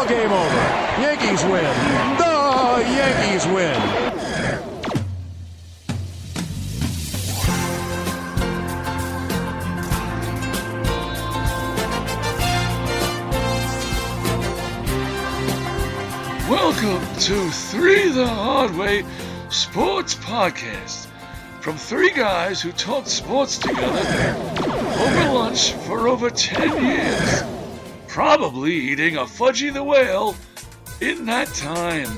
game over. Yankees win. The Yankees win. Welcome to Three the Hard Way Sports Podcast. From three guys who talked sports together over lunch for over 10 years. Probably eating a Fudgy the Whale in that time.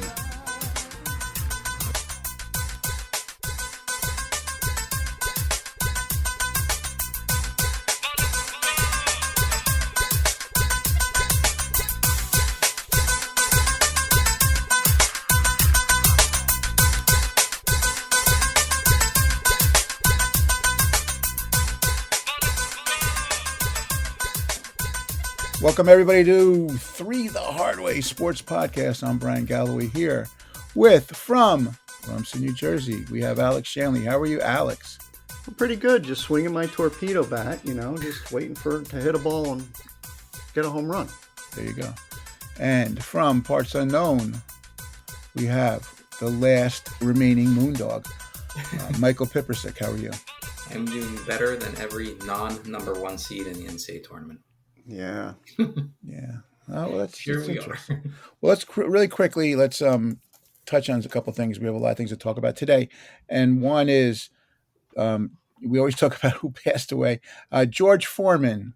Welcome, everybody, to Three the Hard Way Sports Podcast. I'm Brian Galloway here from Rumson, New Jersey. We have Alex Shanley. How are you, Alex? I'm pretty good. Just swinging my torpedo bat, just waiting for it to hit a ball and get a home run. There you go. And from parts unknown, we have the last remaining moondog, Michael Pipersik. How are you? I'm doing better than every non-number one seed in the NCAA tournament. Yeah. Yeah. Oh, well, that's Here we interesting. are. Well, let's really quickly, let's touch on a couple things. We have a lot of things to talk about today. And one is, we always talk about who passed away. George Foreman.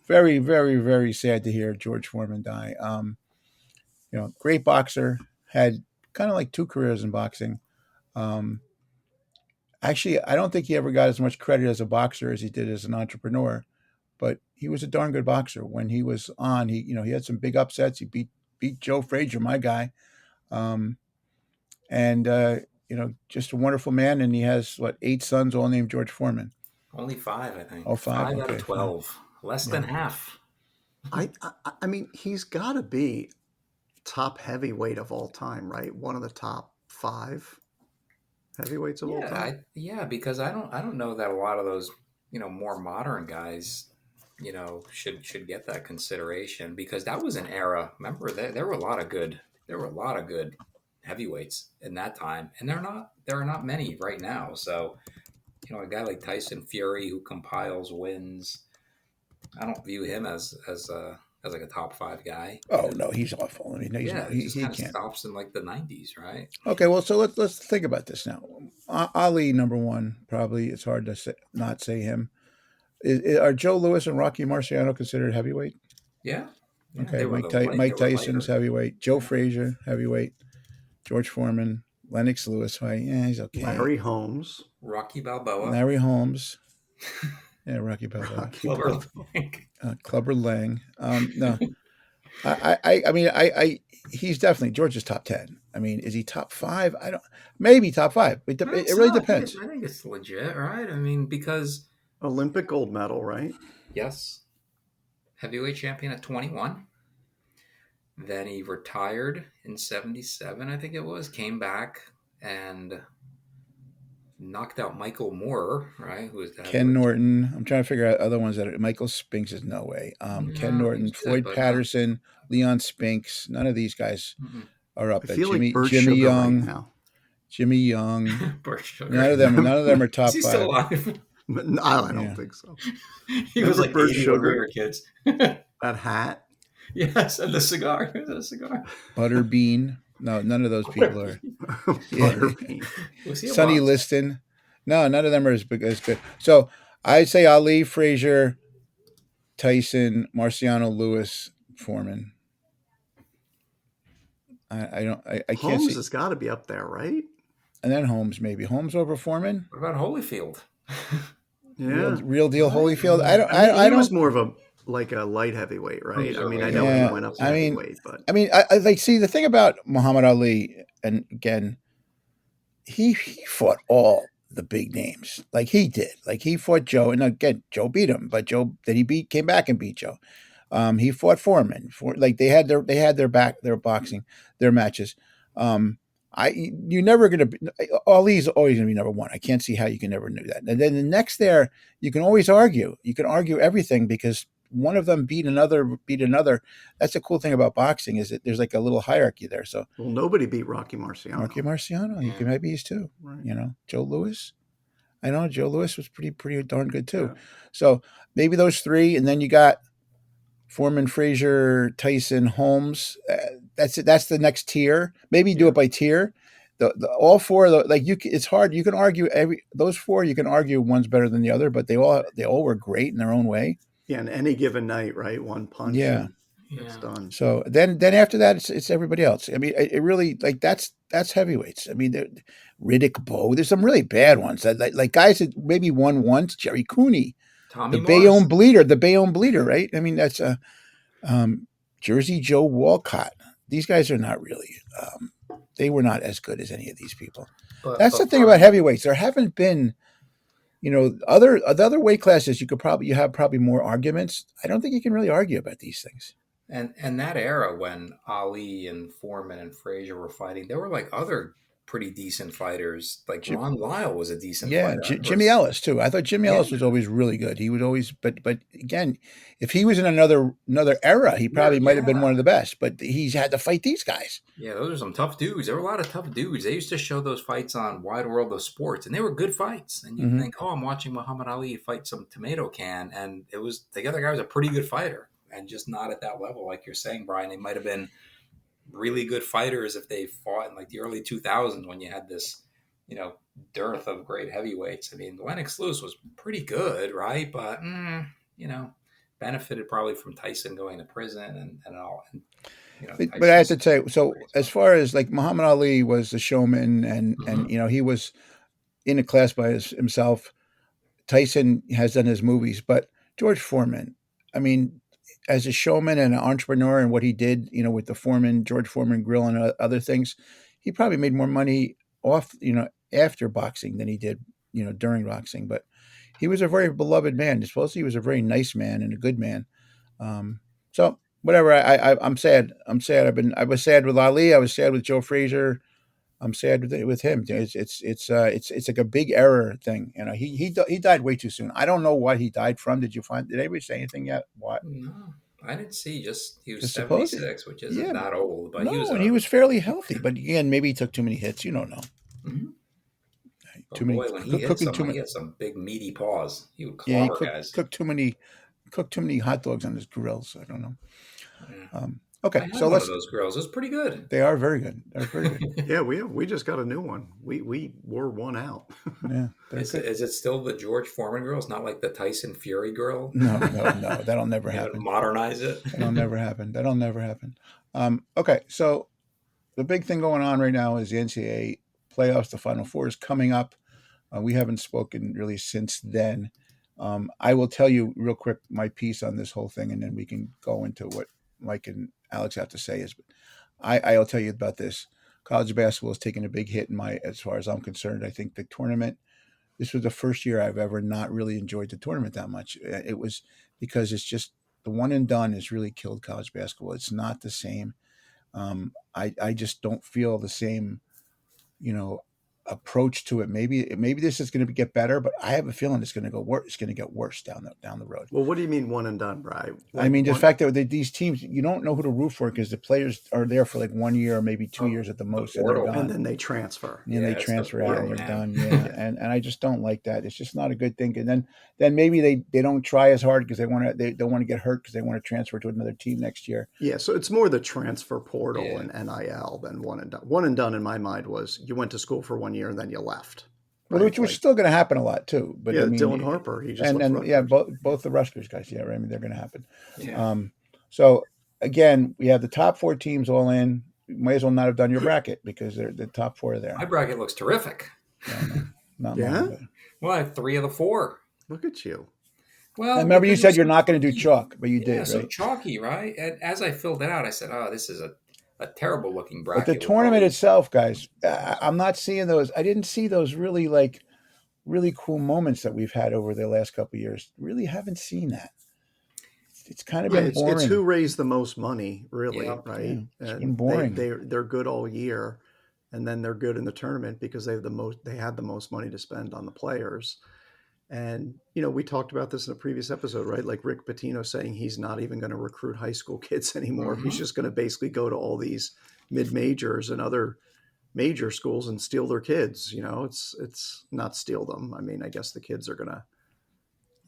Very, very, very sad to hear George Foreman die. Great boxer, had kind of like two careers in boxing. Actually, I don't think he ever got as much credit as a boxer as he did as an entrepreneur. But he was a darn good boxer. When he was on, he had some big upsets. He beat Joe Frazier, my guy, just a wonderful man. And he has 8 sons, all named George Foreman. Only 5, I think. Oh, 5 5 out okay. of 12, less than half. I mean, he's got to be top heavyweight of all time, right? One of the top 5 heavyweights of all time. Because I don't know that a lot of those more modern guys should get that consideration, because that was an era. Remember, there were a lot of good heavyweights in that time, and there are not many right now. So, a guy like Tyson Fury, who compiles wins, I don't view him as like a top 5 guy. Oh no, he's awful. I mean, he kind of can't. stops in like the 90s, right? Okay, well, so let's think about this now. Ali, number 1, probably. It's hard to not say him. Are Joe Louis and Rocky Marciano considered heavyweight? Yeah. Okay, Mike Tyson's heavyweight. Joe Frazier, heavyweight. George Foreman, Lennox Lewis, he's okay. Larry Holmes. Rocky Balboa. Larry Holmes. Yeah, Rocky Balboa. Clubber Lang. No. I mean, he's definitely George's top 10. I mean, is he top 5? Maybe top 5. It really depends. I think it's legit, right? I mean, because Olympic gold medal, right? yes, heavyweight champion at 21. Then he retired in 77, I think it was, came back and knocked out Michael Moore, right? Who was that? Ken Norton. I'm trying to figure out other ones Michael Spinks is no way. Ken Norton, Floyd Patterson, Leon Spinks. None of these guys are up there. Jimmy Young. Right now. Jimmy Young. None of them are top 5. Is he still alive? I don't think so. He was like Bird 80 Sugar. when we were kids. That hat. Yes, and the cigar. He was a cigar. Butterbean. No, none of those people are. Butterbean. Sonny Liston. No, none of them are as good. So I'd say Ali, Frazier, Tyson, Marciano, Lewis, Foreman. I can't Holmes see. has got to be up there, right? And then Holmes, maybe. Holmes over Foreman? What about Holyfield? Yeah. Real deal Holyfield. He was more of a light heavyweight, right? I mean, I know he went up to heavyweight, but I see the thing about Muhammad Ali, and again, he fought all the big names, like he did. Like he fought Joe, and again, Joe beat him, but Joe came back and beat Joe. He fought Foreman. They had their boxing, their matches. You're never going to, Ali's always going to be number 1. I can't see how you can never do that. And then the next there, you can always argue. You can argue everything because one of them beat another. That's the cool thing about boxing is that there's like a little hierarchy there. So Well, nobody beat Rocky Marciano. Rocky Marciano, he maybe he's two. Right. You know, Joe Louis. I know Joe Louis was pretty darn good too. Yeah. So maybe those three, and then you got Foreman, Frazier, Tyson, Holmes. That's it. That's the next tier. Maybe do it by tier. All four of the it's hard. You can argue those four. You can argue one's better than the other, but they all were great in their own way. Yeah, and any given night, right? One punch. Yeah. It's done. So then after that, it's everybody else. I mean, it really that's heavyweights. I mean, Riddick Bowe. There's some really bad ones. Like guys that maybe won once. Jerry Cooney, Tommy the Bayonne Bleeder, right? I mean, that's Jersey Joe Walcott. These guys are not really. They were not as good as any of these people. That's the thing about heavyweights. There haven't been, the other weight classes. You have probably more arguments. I don't think you can really argue about these things. And that era when Ali and Foreman and Frazier were fighting, there were like other pretty decent fighters. Like Ron Lyle was a decent fighter. Jimmy Ellis too. I thought Jimmy Ellis was always really good. He would always, but again, if he was in another era, he probably might have been one of the best. But he's had to fight these guys. Yeah, those are some tough dudes. There were a lot of tough dudes. They used to show those fights on Wide World of Sports, and they were good fights. And you think, I'm watching Muhammad Ali fight some tomato can, and the other guy was a pretty good fighter, and just not at that level, like you're saying, Brian. They might have been really good fighters if they fought in like the early 2000s when you had this, dearth of great heavyweights. I mean, Lennox Lewis was pretty good, right? But, benefited probably from Tyson going to prison and all. And, but I have to say, so as far as like Muhammad Ali was a showman and he was in a class by himself. Tyson has done his movies, but George Foreman, I mean, as a showman and an entrepreneur and what he did, with the George Foreman grill and other things, he probably made more money off, after boxing than he did, during boxing. But he was a very beloved man. Supposedly he was a very nice man and a good man. So whatever. I'm sad. I was sad with Ali. I was sad with Joe Frazier. I'm sad with him. It's like a big error thing. He died way too soon. I don't know what he died from. Did anybody say anything yet? What? No, I didn't see. Just he was 76, which isn't that old. But he was fairly healthy. But again, maybe he took too many hits. You don't know. Mm-hmm. When he had some big meaty paws. He would clobber guys. Cooked too many hot dogs on his grills. I don't know. Yeah. Okay, so one of those grills. It was pretty good. They are very good. They're very good. Yeah, we just got a new one. We were one out. Yeah. Is it still the George Foreman grill? It's not like the Tyson Fury grill? No. That'll never happen. Modernize it? That'll never happen. Okay, so the big thing going on right now is the NCAA playoffs. The Final Four is coming up. We haven't spoken really since then. I will tell you real quick my piece on this whole thing, and then we can go into what Mike and Alex have to say. I'll tell you about this. College basketball has taken a big hit as far as I'm concerned. I think the tournament, this was the first year I've ever not really enjoyed the tournament that much. It was because it's just the one and done has really killed college basketball. It's not the same. I just don't feel the same, approach to it. Maybe this is going to get better, but I have a feeling it's going to go worse. It's going to get worse down the road. Well, what do you mean one and done, Bryan? I mean, the fact that these teams, you don't know who to root for because the players are there for like 1 year or maybe 2 years at the most, and then they transfer. And they transfer out and they're done. Yeah, and I just don't like that. It's just not a good thing. And then maybe they don't try as hard because they don't want to get hurt because they want to transfer to another team next year. Yeah, so it's more the transfer portal and NIL than one and done. One and done in my mind was you went to school for 1 year and then you left. Right? Well, which was still going to happen a lot too. But yeah, Dylan Harper, he just both the Rutgers guys. Yeah, right. I mean, they're going to happen. Yeah. So again, we have the top 4 teams all in. You might as well not have done your bracket because the top 4 are there. My bracket looks terrific. Not Well, I have 3 of the 4. Look at you. Well, and remember you said you're not going to do chalk, but you did, right? So chalky, right? And as I filled it out, I said, "Oh, this is a terrible looking bracket." But the tournament itself, guys, I'm not seeing those. I didn't see those really cool moments that we've had over the last couple of years. Really haven't seen that. It's kind of been boring. It's who raised the most money, really, right? Yeah, it's been boring. They're good all year, and then they're good in the tournament because they had the most money to spend on the players. And, we talked about this in a previous episode, right? Like Rick Pitino saying he's not even going to recruit high school kids anymore. He's just going to basically go to all these mid-majors and other major schools and steal their kids. It's not steal them. I mean, I guess the kids are going to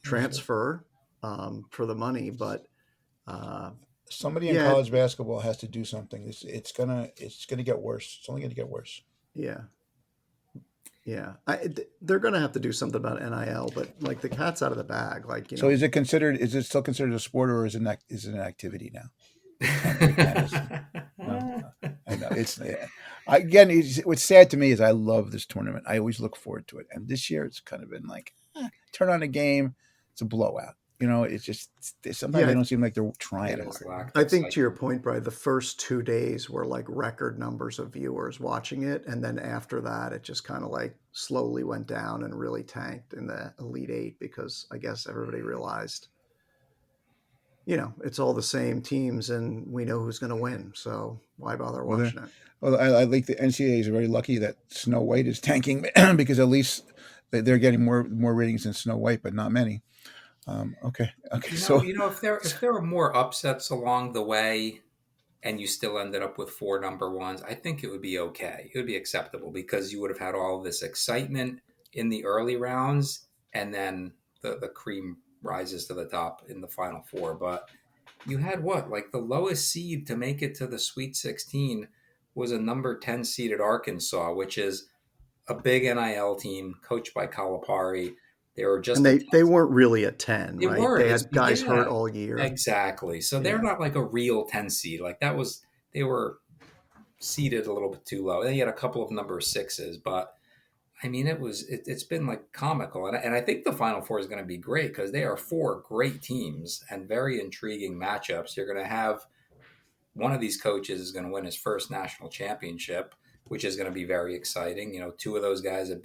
transfer for the money, but somebody in college basketball has to do something. It's gonna get worse. It's only gonna get worse. Yeah. They're going to have to do something about NIL, but like the cat's out of the bag. Like, So is it still considered a sport, or is it an activity now? No, I know it's again. What's sad to me is I love this tournament. I always look forward to it, and this year it's kind of been like turn on a game, it's a blowout. It's just sometimes they don't seem like they're trying hard. I think to your point, Brian, the first 2 days were like record numbers of viewers watching it, and then after that, it just kind of like slowly went down and really tanked in the Elite Eight because I guess everybody realized, it's all the same teams, and we know who's going to win, so why bother watching it? Well, I think the NCAA is very lucky that Snow White is tanking because at least they're getting more ratings than Snow White, but not many. Okay. So if there were more upsets along the way, and you still ended up with 4 number ones, I think it would be okay. It would be acceptable because you would have had all this excitement in the early rounds, and then the cream rises to the top in the Final Four. But you had like the lowest seed to make it to the Sweet 16 was a number 10 seeded Arkansas, which is a big NIL team coached by Calipari. They were just, and they weren't really a 10, they right? weren't. They had guys hurt all year. Exactly. So they're not like a real 10 seed. Like they were seeded a little bit too low. They had a couple of number 6s, but I mean, it's been like comical. And I think the Final Four is going to be great because they are 4 great teams and very intriguing matchups. You're going to have one of these coaches is going to win his first national championship, which is going to be very exciting. 2 of those guys have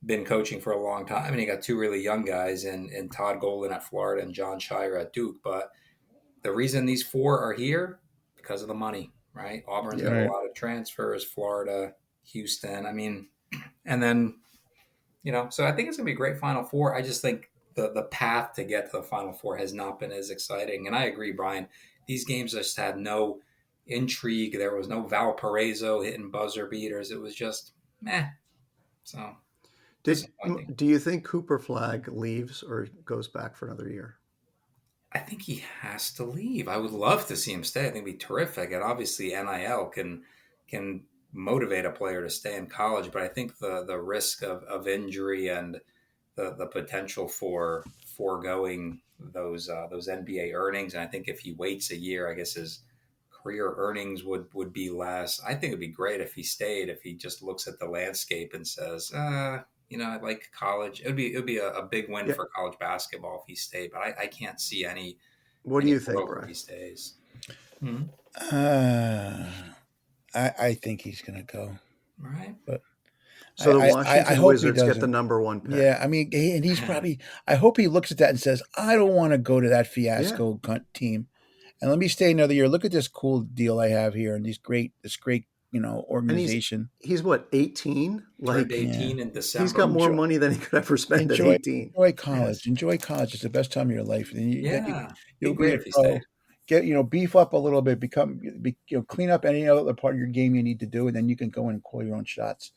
been coaching for a long time, and you got 2 really young guys in Todd Golden at Florida and John Shire at Duke. But the reason these 4 are here because of the money, right? Auburn's got a lot of transfers, Florida, Houston. I mean, and then, so I think it's gonna be a great Final Four. I just think the path to get to the Final Four has not been as exciting. And I agree, Brian, these games just had no intrigue. There was no Valparaiso hitting buzzer beaters. It was just meh. So do you think Cooper Flagg leaves or goes back for another year? I think he has to leave. I would love to see him stay. I think it'd be terrific. And obviously NIL can motivate a player to stay in college, but I think the risk of injury and the potential for foregoing those NBA earnings, and I think if he waits a year, I guess his career earnings would be less. I think it'd be great if he stayed, if he just looks at the landscape and says, I like college. It would be a big win for college basketball if he stayed, but I can't see any. What do you think, Brian? If he stays? I think he's going to go. Right. But so the Washington Wizards get the number 1 pick. Yeah, I mean, and he's probably. I hope he looks at that and says, "I don't want to go to that fiasco team, and let me stay another year. Look at this cool deal I have here, and this great, organization." And he's what, 18? Like 18 in December. He's got more money than he could ever spend at 18. Enjoy college. Yes. Enjoy college. It's the best time of your life. And you'll be great if you stay. Get beef up a little bit. Clean up any other part of your game you need to do, and then you can go in and call your own shots.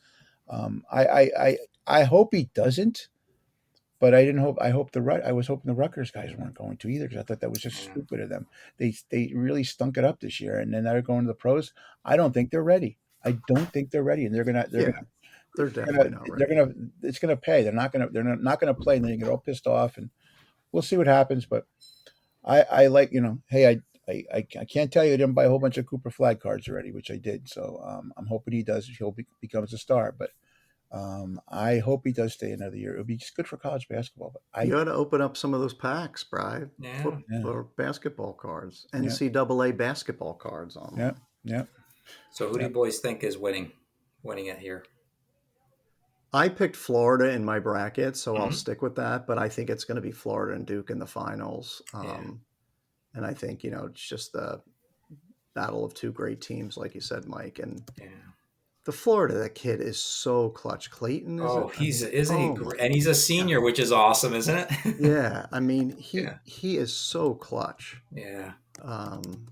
I hope he doesn't, but I didn't hope. I was hoping the Rutgers guys weren't going to either because I thought that was just stupid of them. They really stunk it up this year, and then they're going to the pros. I don't think they're ready. And they're definitely not ready. It's gonna pay. They're not gonna play, and then you get all pissed off, and we'll see what happens. But I like, hey, I can't tell you I didn't buy a whole bunch of Cooper Flagg cards already, which I did. So I'm hoping he does. Becomes a star. But I hope he does stay another year. It would be just good for college basketball. But you got to open up some of those packs, Brian, for basketball cards, NCAA basketball cards on them. Yeah. So who do you boys think is winning it here? I picked Florida in my bracket, so I'll stick with that. But I think it's going to be Florida and Duke in the finals. And I think, it's just the battle of 2 great teams, like you said, Mike. And The Florida kid is so clutch. Clayton, is Oh, it? I he's mean, isn't he oh great? my And he's a God. senior, which is awesome, isn't it? Yeah, I mean, he Yeah, he is so clutch. yeah. Um,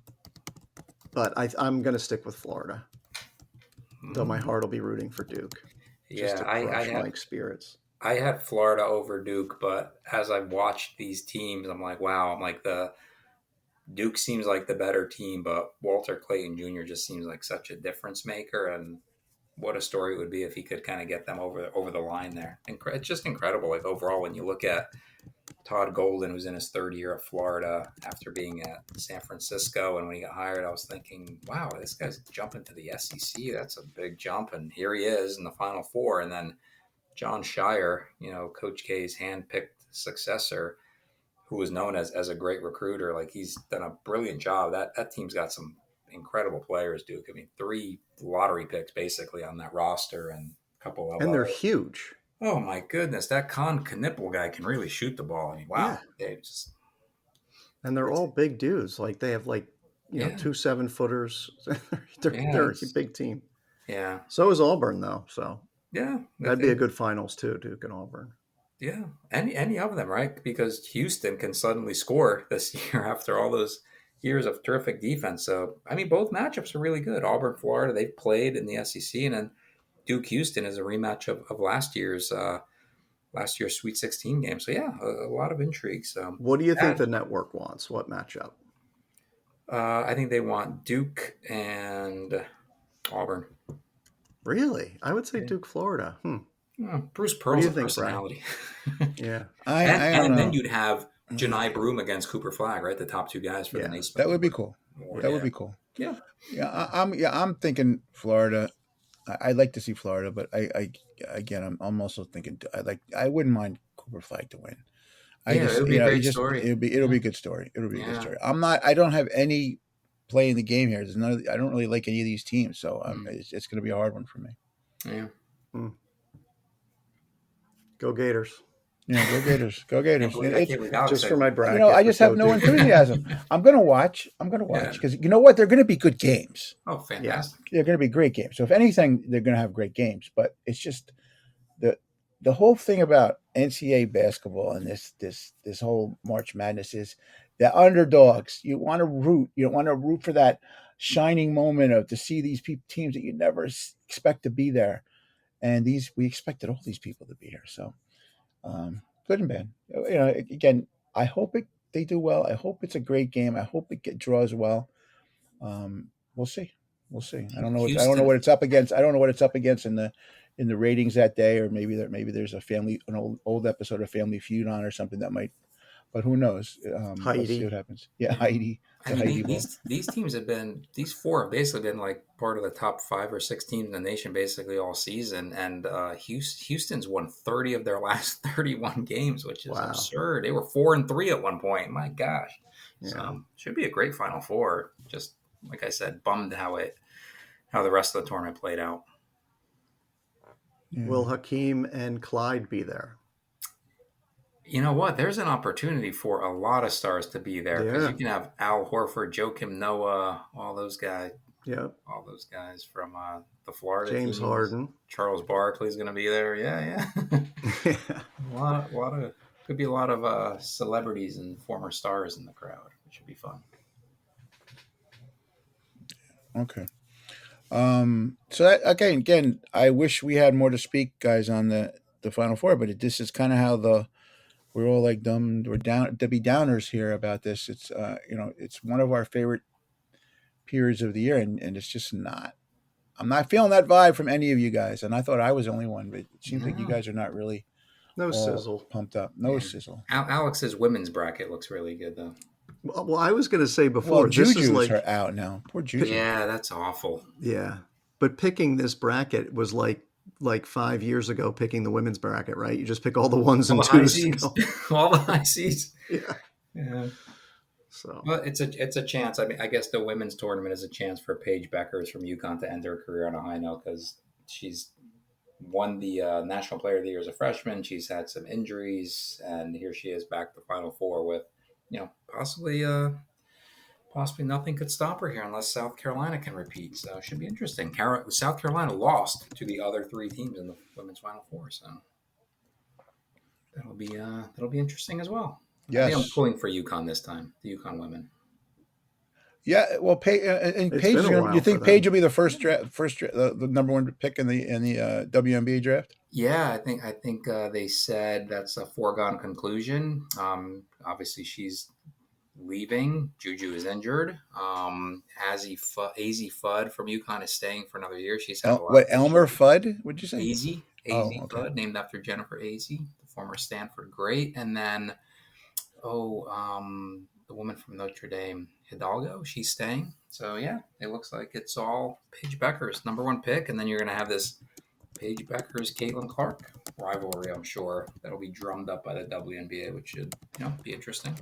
but I'm going to stick with Florida, though my Mm. heart will be rooting for Duke, just Yeah, to crush Mike's spirits. I had Florida over Duke, but as I've watched these teams, I'm like, wow. I'm like the Duke seems like the better team, but Walter Clayton Jr. just seems like such a difference maker, and what a story it would be if he could kind of get them over the line there. It's just incredible. Like overall, when you look at Todd Golden, who's in his third year at Florida after being at San Francisco, and when he got hired, I was thinking, wow, this guy's jumping to the SEC. That's a big jump, and here he is in the Final Four. And then John Shire, Coach K's hand-picked successor, who was known as a great recruiter. Like he's done a brilliant job. That team's got some incredible players, Duke. I mean, 3 lottery picks basically on that roster, and a couple of And they're huge. oh my goodness, that Con Knipple guy can really shoot the ball. I mean, wow, Yeah. they just And they're it's, all big dudes. Like they have yeah, 2 7-footers. they're yeah, a big team. yeah, So is Auburn though. So yeah. that'd be a good finals too, Duke and Auburn. Yeah, any of them, right? Because Houston can suddenly score this year after all those years of terrific defense. So, I mean, both matchups are really good. Auburn, Florida, they've played in the SEC, and then Duke, Houston is a rematch of last year's Sweet 16 game. So, yeah, a lot of intrigue. So, What do you think and, the network wants? What matchup? I think they want Duke and Auburn. Really? I would say Yeah. Duke, Florida. Bruce What do Pearl's you a think, Bryan? personality. Yeah. I don't and then know. you'd have Janai Broom against Cooper Flag, right? The top 2 guys for the Yeah. Naismith That would be Award. cool. Award, That would yeah. be cool. Yeah. I'm thinking Florida. I'd like to see Florida, but again, I'm also thinking I wouldn't mind Cooper Flag to win. I Yeah, just, it'll be a it great just, story. it'll Yeah. be a good story. It'll be a good Yeah. story. I don't have any play in the game here. There's none. I don't really like any of these teams, so it's going to be a hard one for me. Yeah. Go Gators. Yeah, go Gators. Go Gators. I can't believe Alex Just said, for my bracket. I but just go have no Duke. enthusiasm. I'm going to watch Yeah. because you know what? They're going to be good games. oh, fantastic. They're going to be great games. So if anything, they're going to have great games. But it's just the whole thing about NCAA basketball and this whole March Madness is the underdogs. You want to root. You want to root for that shining moment of to see these teams that you never expect to be there, and we expected all these people to be here. So good and bad. Again, I hope they do well. I hope it's a great game. I hope it draws well. We'll see. We'll see. I don't know Houston. what it's up against. I don't know what it's up against in the ratings that day, or maybe there's an old episode of Family Feud on or something that might. But who knows? Let's see what happens. Yeah, Heidi. I mean, these teams these 4 have basically been like part of the top 5 or 6 teams in the nation basically all season. And Houston's won 30 of their last 31 games, which is absurd. They were 4-3 at one point. My gosh. Yeah. So should be a great Final Four. Just like I said, bummed how the rest of the tournament played out. Yeah. Will Hakeem and Clyde be there? You know what? There's an opportunity for a lot of stars to be there because you can have Al Horford, Joakim Noah, all those guys. Yeah, all those guys from the Florida James teams. Harden, Charles Barkley's going to be there. Yeah. A lot of could be a lot of celebrities and former stars in the crowd. It should be fun. Okay. So that, again, I wish we had more to speak, guys, on the Final Four, but this is kind of how we're all like we're down Debbie Downers here about this. It's it's one of our favorite periods of the year, and it's just not. I'm not feeling that vibe from any of you guys, and I thought I was the only one, but it seems like you guys are not really sizzle pumped up. No sizzle. Alex's women's bracket looks really good though. Well, I was going to say before, this Juju's is like out now. Poor Juju. Yeah, that's awful. Yeah, but picking this bracket was like 5 years ago picking the women's bracket, right? You just pick all the ones and twos. All the high seeds. Yeah. So, well, it's a chance. I mean, I guess the women's tournament is a chance for Paige Beckers from UConn to end her career on a high note because she's won the National Player of the Year as a freshman. She's had some injuries, and here she is back to Final Four with, possibly possibly nothing could stop her here unless South Carolina can repeat. So it should be interesting. South Carolina lost to the other three teams in the women's Final Four, so that'll be interesting as well. I think I'm Yes. pulling for UConn this time. The UConn women. Yeah, well, and It's Paige, been a while you think for Paige them. will be the the number one pick in the WNBA draft? Yeah, I think they said that's a foregone conclusion. Obviously, she's leaving. Juju is injured. AZ Fudd from UConn is staying for another year. She's had a lot of Elmer issues. Fudd? What'd you say? AZ Oh, okay. Fudd, named after Jennifer Azzi, the former Stanford great. And then, the woman from Notre Dame, Hidalgo, she's staying. So, yeah, it looks like it's all Paige Becker's number one pick. And then you're going to have this Paige Becker's Caitlin Clark rivalry, I'm sure. That'll be drummed up by the WNBA, which should be interesting.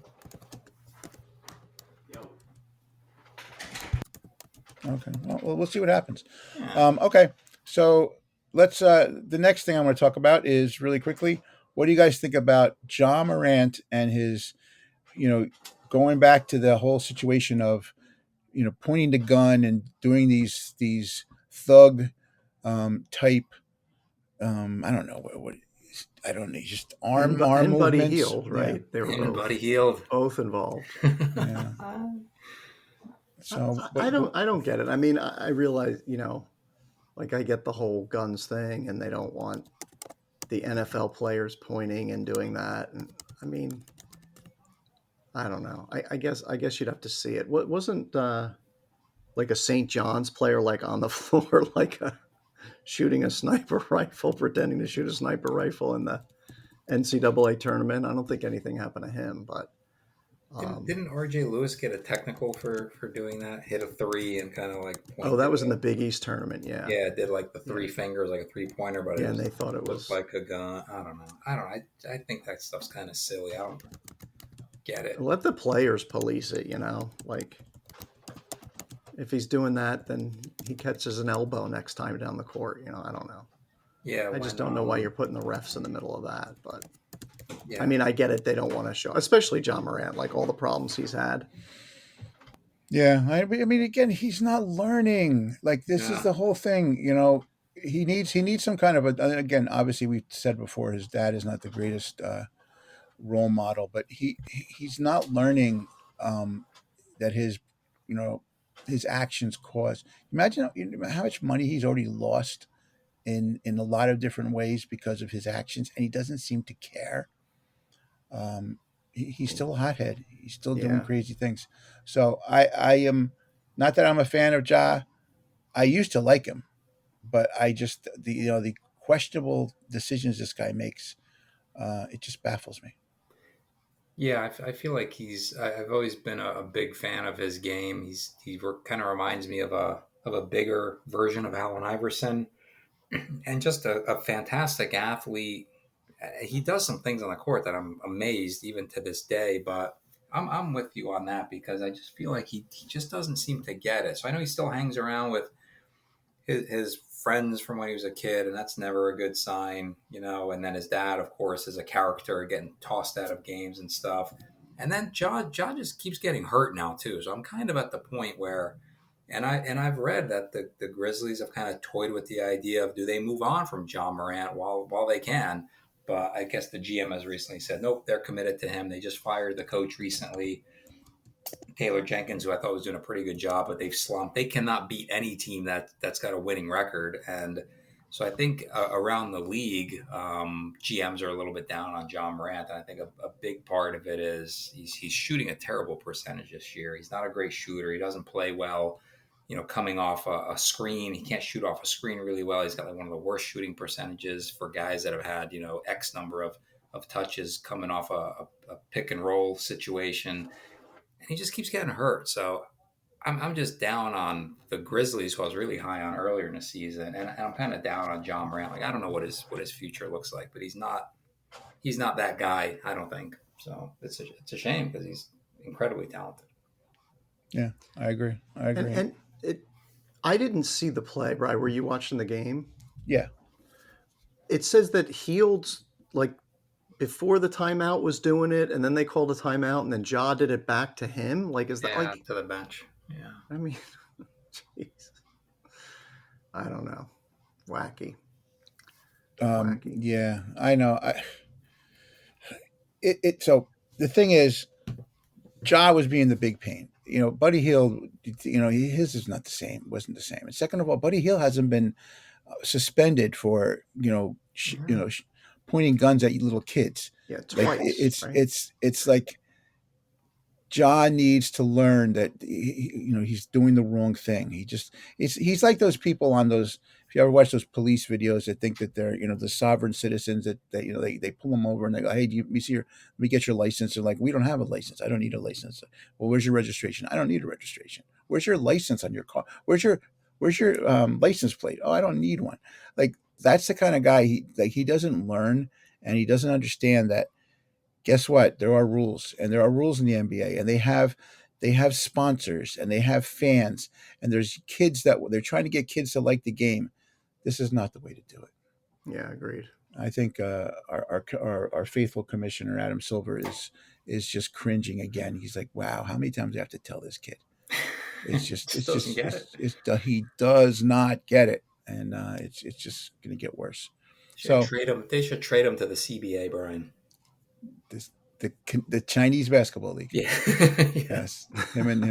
Okay. Well, we'll see what happens. Yeah. Okay. So let's. The next thing I want to talk about is really quickly. What do you guys think about Ja Morant and his, going back to the whole situation of, pointing the gun and doing these thug type. I don't know what I don't know. Just arm and Buddy movements. Hield, right? Yeah. They were And both, Buddy Hield. both involved. Yeah. So I don't get it. I mean, I realize, like I get the whole guns thing, and they don't want the NFL players pointing and doing that. And I mean, I don't know. I guess you'd have to see it. What wasn't like a St. John's player like on the floor, like shooting a sniper rifle, pretending to shoot a sniper rifle in the NCAA tournament? I don't think anything happened to him, but. Didn't RJ Lewis get a technical for doing that? Hit a three and kind of like. Oh, that was in the Big East tournament. Yeah. Yeah, it did like the three fingers, like a 3-pointer, but and they thought it was like a gun. I don't know. I think that stuff's kind of silly. I don't get it. Let the players police it. Like if he's doing that, then he catches an elbow next time down the court. I don't know. Yeah, I just don't know why you're putting the refs in the middle of that, but. Yeah. I mean, I get it. They don't want to show, especially Ja Morant, like all the problems he's had. Yeah, I mean, again, he's not learning. Like this is the whole thing. He needs some kind of again. Obviously, we said before his dad is not the greatest role model, but he's not learning that his actions cause. Imagine how much money he's already lost in a lot of different ways because of his actions, and he doesn't seem to care. He's still a hothead. He's still doing crazy things. So I am not that I'm a fan of Ja. I used to like him, but I just the questionable decisions this guy makes, it just baffles me. Yeah, I feel like I've always been a big fan of his game. He kind of reminds me of a bigger version of Allen Iverson, and just a fantastic athlete. He does some things on the court that I'm amazed even to this day, but I'm with you on that because I just feel like he just doesn't seem to get it. So I know he still hangs around with his friends from when he was a kid, and that's never a good sign, and then his dad, of course, is a character getting tossed out of games and stuff. And then Ja just keeps getting hurt now too. So I'm kind of at the point where I've read that the Grizzlies have kind of toyed with the idea of do they move on from Ja Morant while they can. But I guess the GM has recently said, nope, they're committed to him. They just fired the coach recently, Taylor Jenkins, who I thought was doing a pretty good job, but they've slumped. They cannot beat any team that's got a winning record. And so I think around the league, GMs are a little bit down on Ja Morant. And I think a big part of it is he's shooting a terrible percentage this year. He's not a great shooter. He doesn't play well. Coming off a screen, he can't shoot off a screen really well. He's got like one of the worst shooting percentages for guys that have had, X number of touches coming off a pick and roll situation. And he just keeps getting hurt. So I'm just down on the Grizzlies, who I was really high on earlier in the season. And I'm kind of down on Ja Morant. Like, I don't know what his future looks like, but he's not that guy, I don't think. So it's a shame because he's incredibly talented. Yeah, I agree. And I didn't see the play, Brian. Were you watching the game? Yeah. It says that Hield's like before the timeout was doing it, and then they called a timeout, and then Ja did it back to him? Like, is that Yeah, like? to the bench. Yeah. I mean, jeez, I don't know. Wacky, wacky. Yeah, I know. So the thing is, Ja was being the big pain. Buddy Hield, his is not the same. Wasn't the same. And second of all, Buddy Hield hasn't been suspended for pointing guns at little kids. Yeah, Like twice, right? it's like John needs to learn that he's doing the wrong thing. He's like those people on those. If you ever watch those police videos that think that they're the sovereign citizens that they pull them over and they go, hey, let me get your license. They're like, we don't have a license. I don't need a license. Well, where's your registration? I don't need a registration. Where's your license on your car? Where's your license plate? Oh, I don't need one. Like that's the kind of guy he doesn't learn and he doesn't understand that. Guess what? There are rules, and there are rules in the NBA, and they have sponsors, and they have fans, and there's kids that they're trying to get kids to like the game. This is not the way to do it. Yeah, agreed. I think our faithful commissioner Adam Silver is just cringing again. He's like, "Wow, how many times do I have to tell this kid?" It's just Just doesn't get it. he does not get it, and it's just going to get worse. So They should trade him to the CBA, Brian. this the Chinese basketball league. Yeah. Yes, him and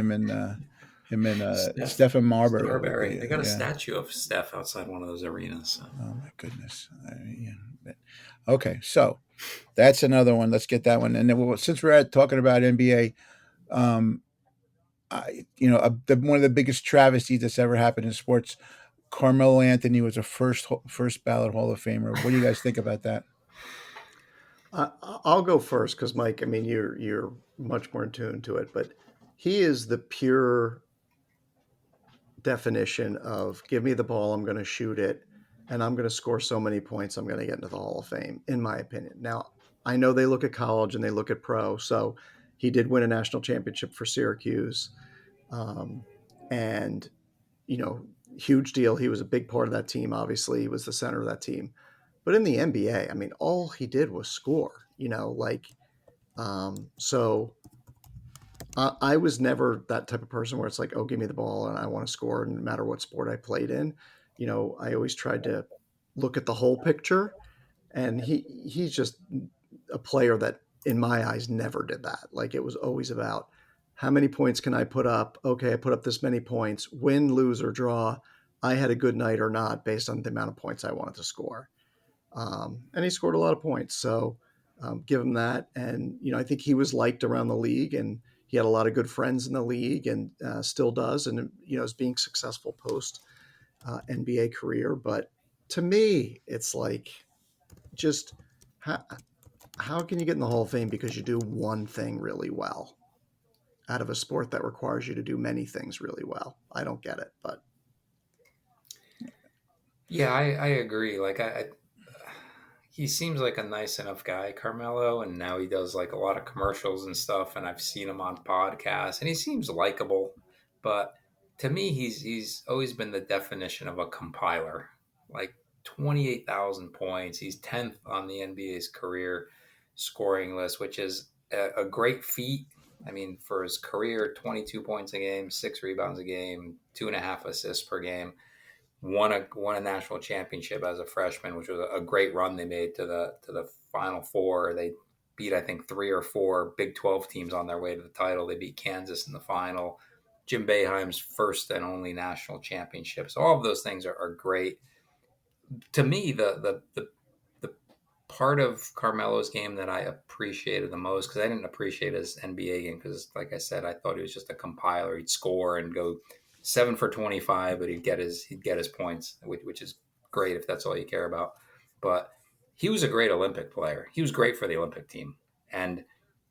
Stephen Marbury. Marbury. They got a statue of Steph outside one of those arenas. So. Oh my goodness. Okay, so that's another one. Let's get that one. And then since we're talking about NBA, one of the biggest travesties that's ever happened in sports. Carmelo Anthony was a first ballot Hall of Famer. What do you guys think about that? I'll go first because Mike, I mean, you're much more in tune to it, but he is the pure definition of give me the ball, I'm going to shoot it, and I'm going to score so many points, I'm going to get into the Hall of Fame, in my opinion. Now, I know they look at college and they look at pro, so he did win a national championship for Syracuse, and huge deal. He was a big part of that team. Obviously, he was the center of that team. But in the NBA, I mean, all he did was score, so I was never that type of person where it's like, oh, give me the ball and I want to score no matter what sport I played in. I always tried to look at the whole picture, and he's just a player that in my eyes never did that. Like it was always about how many points can I put up? Okay, I put up this many points, win, lose, or draw. I had a good night or not based on the amount of points I wanted to score. And he scored a lot of points. So give him that. And, I think he was liked around the league and he had a lot of good friends in the league and still does. And, is being successful post NBA career. But to me, it's like just how can you get in the Hall of Fame because you do one thing really well out of a sport that requires you to do many things really well? I don't get it, but. Yeah, I agree. Like he seems like a nice enough guy, Carmelo, and now he does like a lot of commercials and stuff, and I've seen him on podcasts, and he seems likable. But to me, he's always been the definition of a compiler. Like 28,000 points, he's 10th on the NBA's career scoring list, which is a great feat. I mean, for his career, 22 points a game, 6 rebounds a game, 2.5 assists per game. Won a national championship as a freshman, which was a great run they made to the Final Four. They beat, I think, 3 or 4 Big 12 teams on their way to the title. They beat Kansas in the final. Jim Boeheim's first and only national championship. So all of those things are great. To me, the part of Carmelo's game that I appreciated the most, because I didn't appreciate his NBA game, because like I said, I thought he was just a compiler. He'd score and go 7 for 25, but he'd get his points, which is great if that's all you care about. But he was a great Olympic player. He was great for the Olympic team, and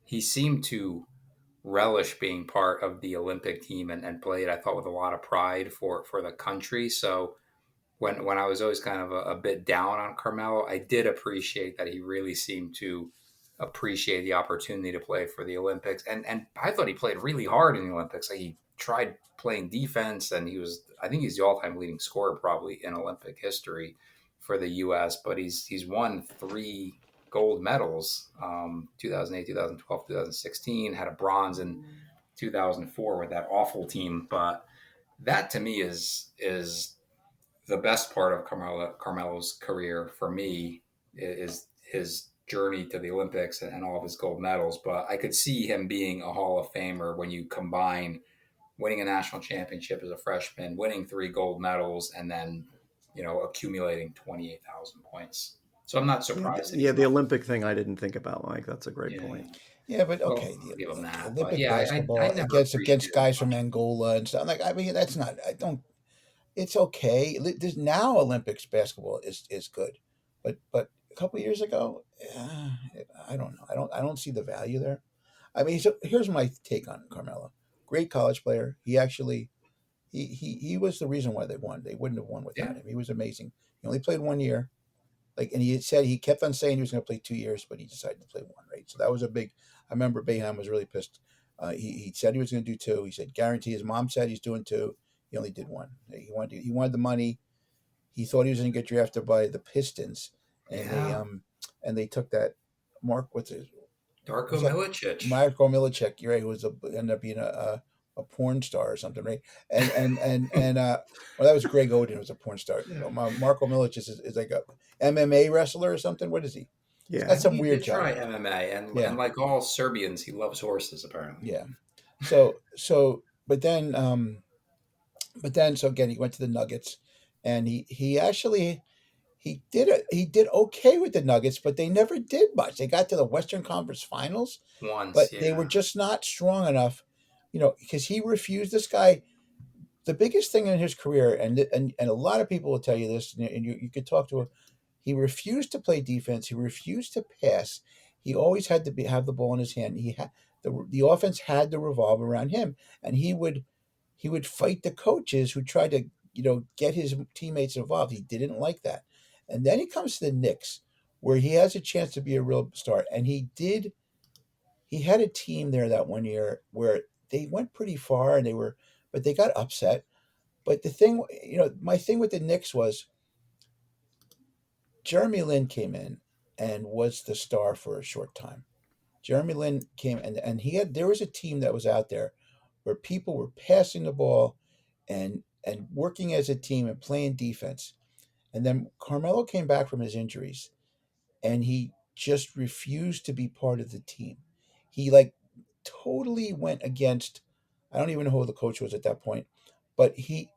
he seemed to relish being part of the Olympic team and played, I thought, with a lot of pride for the country. So when I was always kind of a bit down on Carmelo, I did appreciate that he really seemed to appreciate the opportunity to play for the Olympics. And I thought he played really hard in the Olympics. Like he tried playing defense, and I think he's the all-time leading scorer probably in Olympic history for the U.S., but he's won 3 gold medals, 2008, 2012, 2016, had a bronze in 2004 with that awful team. But that to me is the best part of Carmelo's career for me is his journey to the Olympics and all of his gold medals. But I could see him being a Hall of Famer when you combine winning a national championship as a freshman, winning 3 gold medals, and then, accumulating 28,000 points. So I'm not surprised. Yeah, the Olympic thing I didn't think about, Mike. That's a great point. Yeah, but Well, okay, I'll give him that. Olympic But yeah, I basketball never against appreciated it guys much. from Angola and stuff. Like, I mean, that's not. I don't. It's okay. There's now Olympics basketball is good, but a couple of years ago, I don't know. I don't see the value there. I mean, so here's my take on Carmelo. Great college player. He actually he was the reason why they won. They wouldn't have won without Yeah. him. He was amazing. He only played 1 year. And he said he kept on saying he was going to play 2 years, but he decided to play one. Right, so that was a big. I remember Boeheim was really pissed. He said he was going to do 2. He said guarantee. His mom said he's doing 2. He only did 1. He wanted the money. He thought he was going to get drafted by the Pistons, and Yeah. they took that Mark what's it Darko was that Milicic. Marko Milicic. You're right, who ended up being a porn star or something, right? And well, that was Greg Oden, was a porn star. Yeah. Marko Milicic is like a MMA wrestler or something. What is he? Yeah. That's some He weird did job. try MMA, and Yeah. like all Serbians, he loves horses apparently. Yeah. But then so again he went to the Nuggets, and he actually he did okay with the Nuggets, but they never did much. They got to the Western Conference Finals, Once, but yeah. they were just not strong enough, because he refused. This guy, the biggest thing in his career, and a lot of people will tell you this, and you could talk to him. He refused to play defense. He refused to pass. He always had to have the ball in his hand. He had the offense had to revolve around him, and he would fight the coaches who tried to get his teammates involved. He didn't like that, and then he comes to the Knicks, where he has a chance to be a real star, and he did. He had a team there that 1 year where they went pretty far, but they got upset. But the thing, my thing with the Knicks was Jeremy Lin came in and was the star for a short time. Jeremy Lin came and there was a team that was out there where people were passing the ball and working as a team and playing defense. And then Carmelo came back from his injuries, and he just refused to be part of the team. He like totally went against. I don't even know who the coach was at that point, but he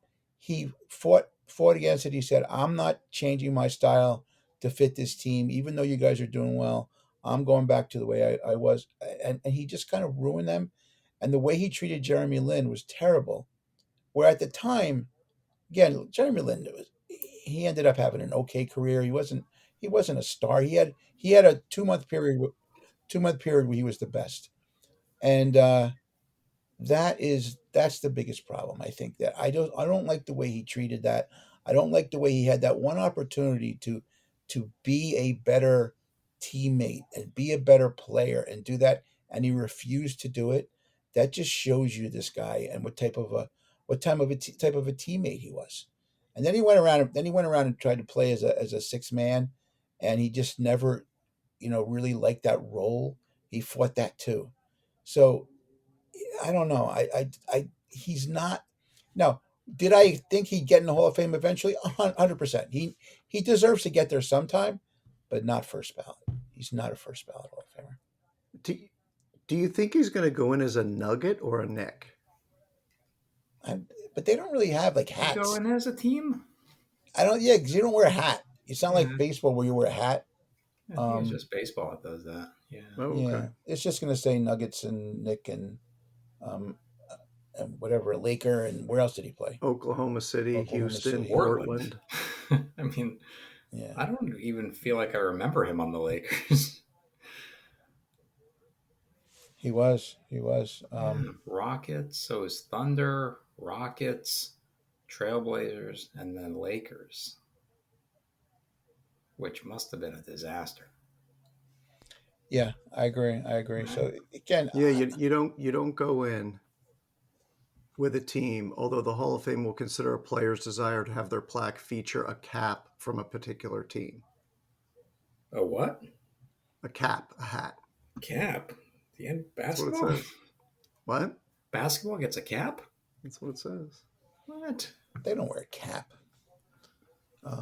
fought against it. He said, "I'm not changing my style to fit this team, even though you guys are doing well. I'm going back to the way I was," and he just kind of ruined them. And the way he treated Jeremy Lin was terrible. Where at the time, again, Jeremy Lin he ended up having an okay career. He wasn't a star. He had a 2 month period, 2 month period where he was the best, and that's the biggest problem. I think that I don't like the way he treated that. I don't like the way he had that one opportunity to be a better teammate and be a better player and do that, and he refused to do it. That just shows you this guy and type of a teammate he was. And then he went around. Then he went around and tried to play as a 6 man, and he just never, really liked that role. He fought that too. So I don't know. He's not. No, did I think he'd get in the Hall of Fame eventually? 100%. He deserves to get there sometime, but not first ballot. He's not a first ballot Hall of Famer. Do you think he's going to go in as a Nugget or a Nick? But they don't really have like You hats. go in as a team? I don't. Yeah, because you don't wear a hat. It's not like Yeah. baseball where you wear a hat. I think it's just baseball that does that. Yeah. Oh, okay. Yeah, it's just going to say Nuggets and Nick um, and whatever, Laker, and where else did he play? Oklahoma City, Oklahoma Houston, City. Portland. I mean, Yeah, I don't even feel like I remember him on the Lakers. he was. Rockets, so is Thunder, Rockets, Trailblazers, and then Lakers, which must have been a disaster. Yeah, I agree. So again, Yeah, you don't go in with a team, although the Hall of Fame will consider a player's desire to have their plaque feature a cap from a particular team. Oh, what? A cap, a hat. Cap. The end That's what it basketball. says. What? Basketball gets a cap. That's what it says. What? They don't wear a cap.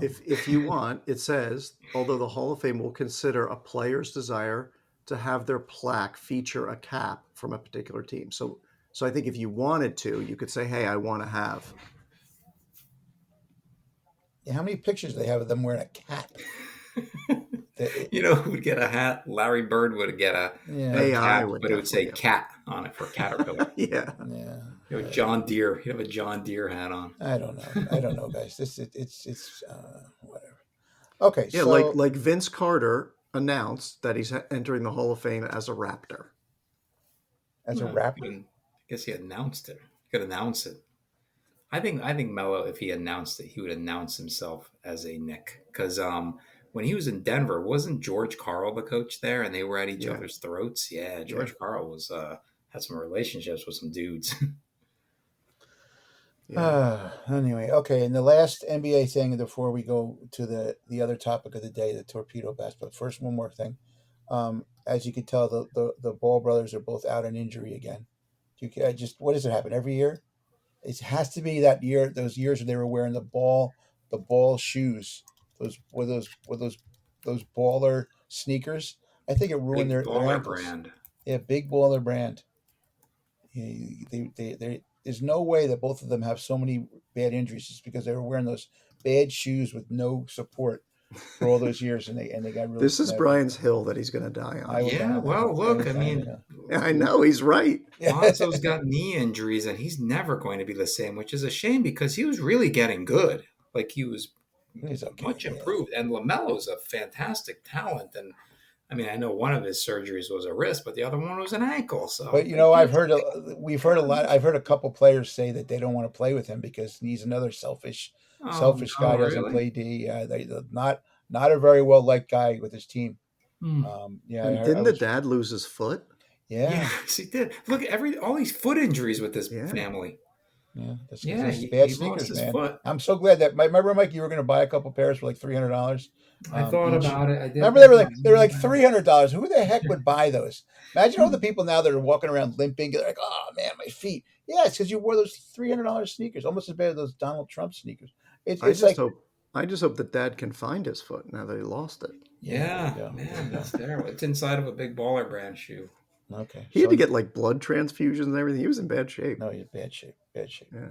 If you want, it says, although the Hall of Fame will consider a player's desire to have their plaque feature a cap from a particular team. So I think if you wanted to, you could say, hey, I want to have. Yeah, how many pictures do they have of them wearing a cap? You know who would get a hat? Larry Bird would get a AI cap, would but it would say definitely cat on it for Caterpillar. Yeah. Yeah. You know, John Deere. You have a John Deere hat on. I don't know, guys. It's whatever. Okay, Yeah, so like Vince Carter announced that he's entering the Hall of Fame as a Raptor. as a Well, rapper, I guess he announced it. He could announce it. I think Melo, if he announced it, he would announce himself as a Knick. Because when he was in Denver, wasn't George Karl the coach there, and they were at each other's throats? Yeah, George Karl was had some relationships with some dudes. anyway, okay. And the last NBA thing before we go to the other topic of the day, the torpedo bats. But first, one more thing. As you can tell, the Ball brothers are both out on injury again. What does it happen every year? It has to be that year, those years where they were wearing the ball shoes, those baller sneakers. I think it ruined Big their baller ankles. brand. Yeah, big baller brand. There's no way that both of them have so many bad injuries just because they were wearing those bad shoes with no support for all those years, and they got really. This is Brian's hill that he's going to die on. Yeah, well, look, I mean, I know he's right. Lonzo's got knee injuries, and he's never going to be the same, which is a shame because he was really getting good. Like he was much improved, and LaMelo's a fantastic talent. And I mean, I know one of his surgeries was a wrist, but the other one was an ankle. So, but we've heard a lot. I've heard a couple players say that they don't want to play with him because he's another selfish guy. Doesn't play D. They're not a very well liked guy with his team. And didn't the dad lose his foot? Yeah. Yes, he did. Look, all these foot injuries with this family. Yeah, that's he bad lost sneakers, his man. foot. I'm so glad that remember, Mike, you were going to buy a couple pairs for like $300. I thought about it. I did. Remember, they were like $300. Who the heck would buy those? Imagine all the people now that are walking around limping. They're like, "Oh man, my feet." Yeah, it's because you wore those $300 sneakers, almost as bad as those Donald Trump sneakers. I just hope that Dad can find his foot now that he lost it. Yeah, man, that's terrible. It's inside of a big baller brand shoe. Okay, he had to get like blood transfusions and everything. He was in bad shape. No, he's in bad shape. Yeah.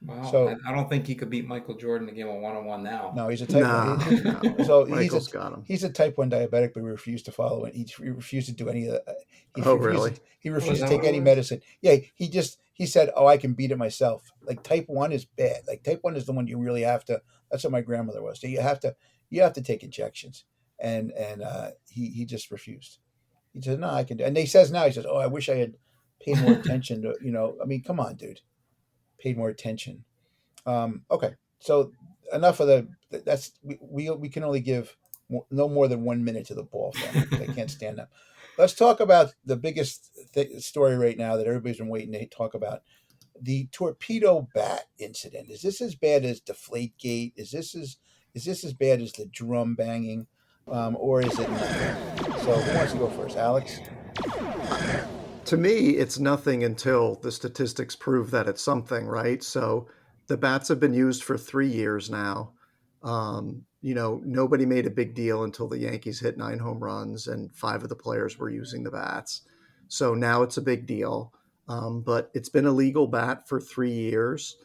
Wow. So I don't think he could beat Michael Jordan in a game of one-on-one now. No, he's a type one. No. So Michael's got him. He's a type 1 diabetic, but we refuse to follow it. He refused to do any of that. Really? He refused to take any medicine. Yeah, he said, "Oh, I can beat it myself." Like type 1 is bad. Like type 1 is the one you really have to. That's what my grandmother was. So you have to take injections, and he just refused. He said, "No, I can do." And he says, "Oh, I wish I had paid more attention to I mean, come on, dude, paid more attention." Okay, so enough of that's we can only give no more than 1 minute to the Ball family. They can't stand that. Let's talk about the biggest story right now that everybody's been waiting to talk about: the torpedo bat incident. Is this as bad as Deflategate? Is this as bad as the drum banging, or is it nothing? So who wants to go first, Alex? To me, it's nothing until the statistics prove that it's something, right? So the bats have been used for 3 years now. Nobody made a big deal until the Yankees hit 9 home runs and 5 of the players were using the bats. So now it's a big deal. But it's been a legal bat for 3 years.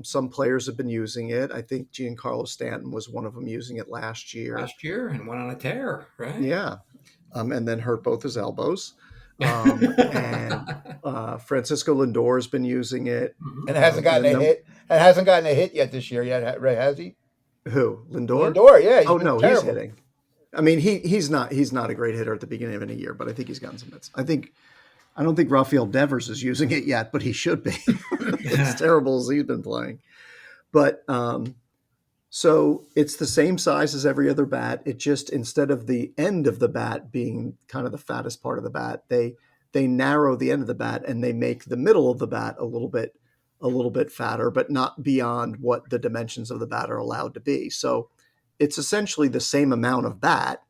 Some players have been using it. I think Giancarlo Stanton was one of them using it last year. And went on a tear, right? Yeah. And then hurt both his elbows. And Francisco Lindor has been using it. And hasn't gotten a hit. And hasn't gotten a hit yet this year yet, right? Has he? Who? Lindor? Lindor, yeah. No, he's hitting. I mean, he's not a great hitter at the beginning of any year, but I think he's gotten some hits. I don't think Rafael Devers is using it yet, but he should be. As terrible as he's been playing. But so it's the same size as every other bat. It just, instead of the end of the bat being kind of the fattest part of the bat, they narrow the end of the bat and they make the middle of the bat a little bit fatter, but not beyond what the dimensions of the bat are allowed to be. So it's essentially the same amount of bat,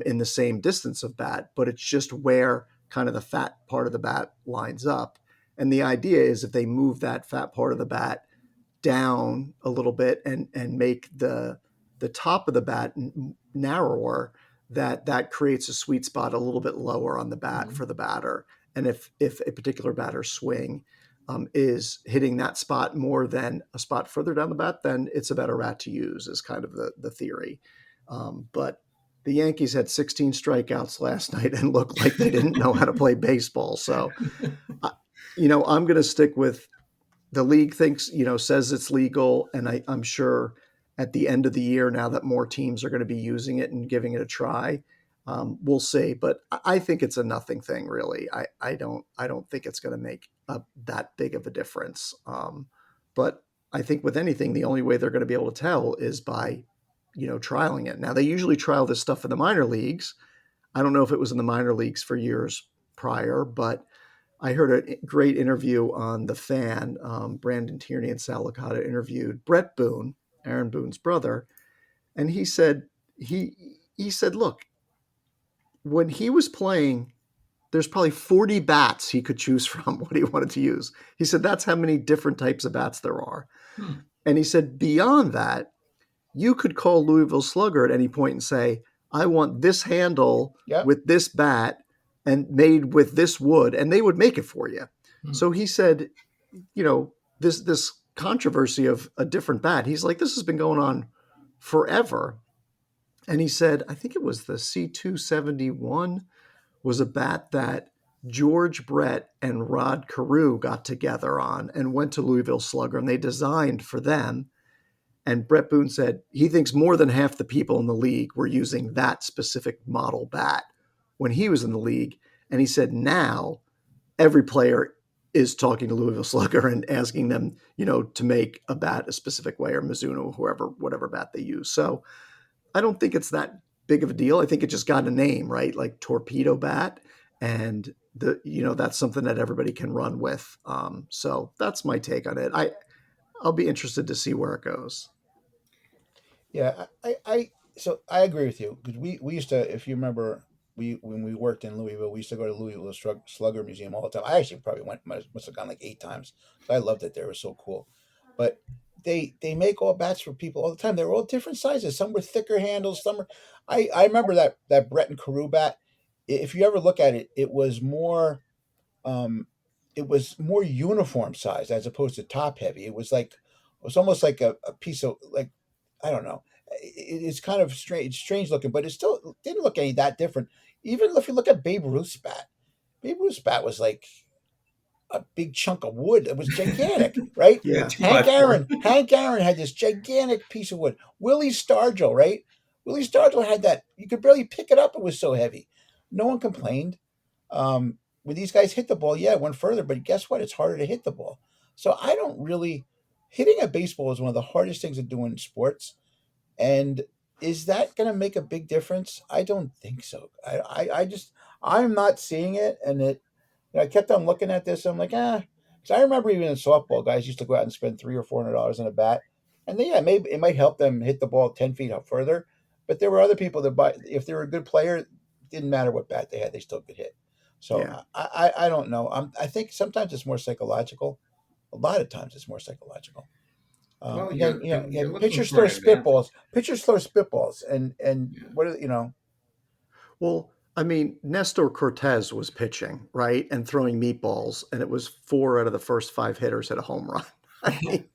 in the same distance of bat, but it's just where kind of the fat part of the bat lines up. And the idea is if they move that fat part of the bat down a little bit and make the top of the bat narrower, that creates a sweet spot a little bit lower on the bat for the batter. And if a particular batter's swing is hitting that spot more than a spot further down the bat, then it's a better bat to use, is kind of the theory. But the Yankees had 16 strikeouts last night and looked like they didn't know how to play baseball. So, I'm going to stick with the league thinks, says it's legal. And I'm sure at the end of the year, now that more teams are going to be using it and giving it a try, we'll see. But I think it's a nothing thing, really. I don't think it's going to make that big of a difference. But I think with anything, the only way they're going to be able to tell is by trialing it. Now, they usually trial this stuff in the minor leagues. I don't know if it was in the minor leagues for years prior, but I heard a great interview on The Fan. Brandon Tierney and Sal Licata interviewed Brett Boone, Aaron Boone's brother, and he said, look, when he was playing, there's probably 40 bats he could choose from what he wanted to use. He said that's how many different types of bats there are. And he said beyond that, you could call Louisville Slugger at any point and say, I want this handle with this bat and made with this wood, and they would make it for you. So he said, this controversy of a different bat, he's like, this has been going on forever. And he said, I think it was the C271 was a bat that George Brett and Rod Carew got together on and went to Louisville Slugger, and they designed for them. And Brett Boone said he thinks more than half the people in the league were using that specific model bat when he was in the league. And he said now every player is talking to Louisville Slugger and asking them, to make a bat a specific way, or Mizuno, whatever bat they use. So I don't think it's that big of a deal. I think it just got a name, right? Like Torpedo Bat. And that's something that everybody can run with. So that's my take on it. I'll be interested to see where it goes. Yeah, so I agree with you, because we used to, if you remember, when we worked in Louisville, we used to go to Louisville Slugger Museum all the time. I actually probably must have gone like 8 times. I loved it there. It was so cool. But they make all bats for people all the time. They're all different sizes. Some were thicker handles. Some were. I remember that Brett and Carew bat. If you ever look at it, it was more uniform size as opposed to top heavy. It was almost like a piece of, like, I don't know. It's kind of strange looking, but it still didn't look any that different. Even if you look at Babe Ruth's bat was like a big chunk of wood. It was gigantic, right? Yeah. Hank Aaron had this gigantic piece of wood. Willie Stargell, right? Willie Stargell had that. You could barely pick it up. It was so heavy. No one complained. When these guys hit the ball, it went further, but guess what? It's harder to hit the ball. So I don't really... Hitting a baseball is one of the hardest things to do in sports. And is that going to make a big difference? I don't think so. I'm not seeing it. And I kept on looking at this. I'm like, because I remember even in softball, guys used to go out and spend $300 or $400 on a bat. And then, maybe it might help them hit the ball 10 feet up further. But there were other people that if they were a good player, it didn't matter what bat they had, they still could hit. So I don't know. I think sometimes it's more psychological. A lot of times it's more psychological. Pitchers throw spitballs. And what are Well, I mean, Nestor Cortez was pitching, right, and throwing meatballs, and it was 4 out of the first 5 hitters hit a home run. I mean,